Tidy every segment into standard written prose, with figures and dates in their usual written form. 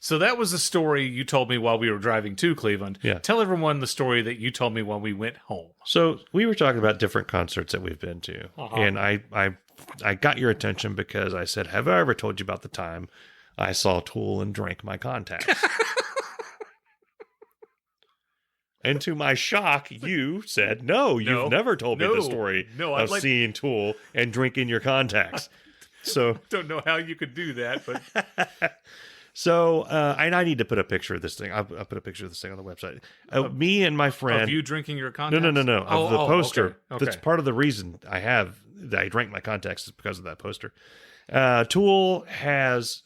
So that was the story you told me while we were driving to Cleveland. Yeah. Tell everyone the story that you told me when we went home. So we were talking about different concerts that we've been to. And I got your attention because I said, have I ever told you about the time I saw Tool and drank my contacts? And to my shock, you said, no, you've never told me the story of seeing Tool and drinking your contacts. So don't know how you could do that, but... So, and I need to put a picture of this thing. I'll put a picture of this thing on the website. Me and my friend... Of you drinking your contacts? No. Of the poster. Okay. That's part of the reason that I drank my contacts is because of that poster. Tool has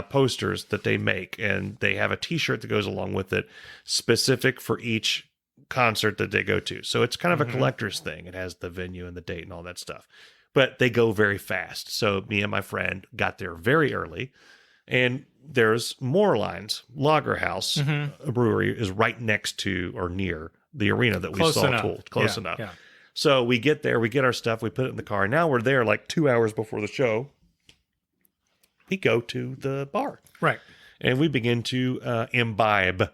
posters that they make, and they have a T-shirt that goes along with it, specific for each concert that they go to. So it's kind of a collector's thing. It has the venue and the date and all that stuff. But they go very fast. So me and my friend got there very early, and there's Moorlines Lager House, a brewery, is right next to or near the arena that we saw Tool. Close enough. Yeah. So we get there, we get our stuff, we put it in the car. Now we're there like 2 hours before the show. We go to the bar. Right. And we begin to imbibe,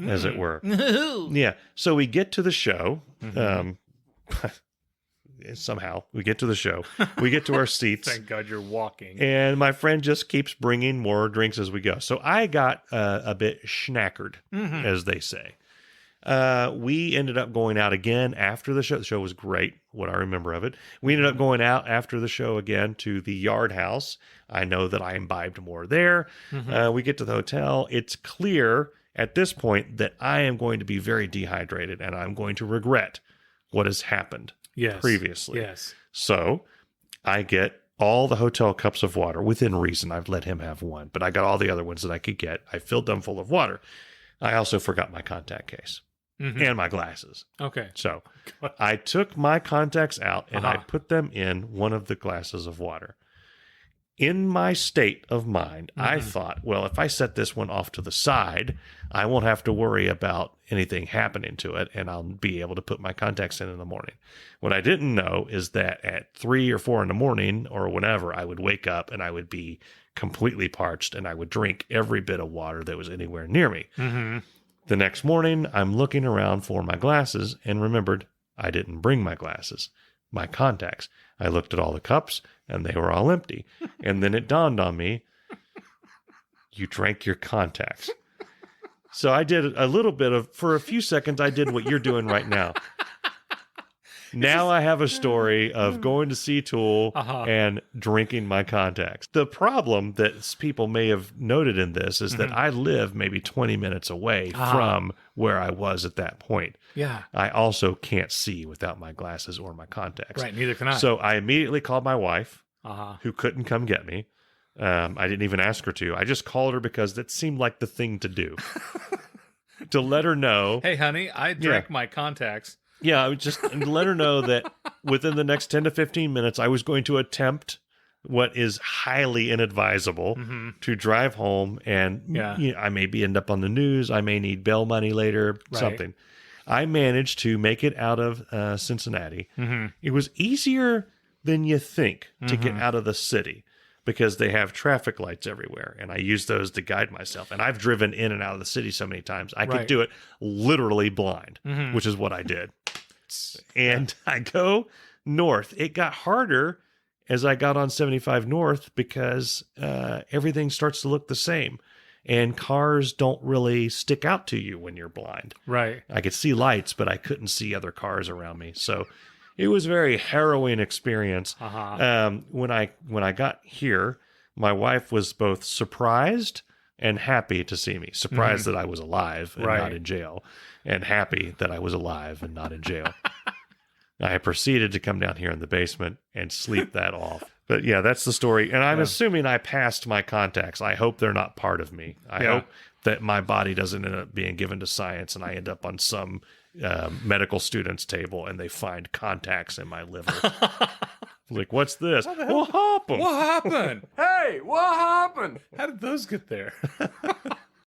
as it were. Yeah. So we get to the show. Somehow we get to the show. We get to our seats. Thank God you're walking. And my friend just keeps bringing more drinks as we go. So I got a bit schnackered, as they say. We ended up going out again after the show. The show was great, what I remember of it. We ended up going out after the show again to the Yard House. I know that I imbibed more there. We get to the hotel. It's clear at this point that I am going to be very dehydrated and I'm going to regret what has happened previously. Yes. So I get all the hotel cups of water within reason. I've let him have one, but I got all the other ones that I could get. I filled them full of water. I also forgot my contact case and my glasses. Okay. So I took my contacts out and I put them in one of the glasses of water. In my state of mind, I thought, well, if I set this one off to the side, I won't have to worry about anything happening to it, and I'll be able to put my contacts in the morning. What I didn't know is that at 3 or 4 in the morning or whenever, I would wake up and I would be completely parched, and I would drink every bit of water that was anywhere near me. The next morning, I'm looking around for my glasses and remembered I didn't bring my glasses, my contacts. I looked at all the cups, and they were all empty. And then it dawned on me, you drank your contacts. So I did a little bit of, for a few seconds, I did what you're doing right now. Now I have a story of going to see Tool and drinking my contacts. The problem that people may have noted in this is that I live maybe 20 minutes away from where I was at that point. Yeah. I also can't see without my glasses or my contacts. Right, neither can I. So I immediately called my wife, who couldn't come get me. I didn't even ask her to. I just called her because that seemed like the thing to do. To let her know. Hey, honey, I drank my contacts. Yeah, I would just let her know that within the next 10 to 15 minutes, I was going to attempt what is highly inadvisable to drive home. And you know, I maybe end up on the news. I may need bail money later, something. I managed to make it out of Cincinnati. It was easier than you think to get out of the city because they have traffic lights everywhere. And I use those to guide myself. And I've driven in and out of the city so many times. I could do it literally blind, which is what I did. And I go north. It got harder as I got on 75 north because everything starts to look the same. And cars don't really stick out to you when you're blind. Right. I could see lights, but I couldn't see other cars around me. So it was a very harrowing experience. When I got here, my wife was both surprised and happy to see me. Surprised that I was alive and not in jail, and happy that I was alive and not in jail. I proceeded to come down here in the basement and sleep that off. But yeah, that's the story. And I'm assuming I passed my contacts. I hope they're not part of me. I hope that my body doesn't end up being given to science and I end up on some medical student's table and they find contacts in my liver. Like, what's this? What happened? What happened? Hey, what happened? How did those get there?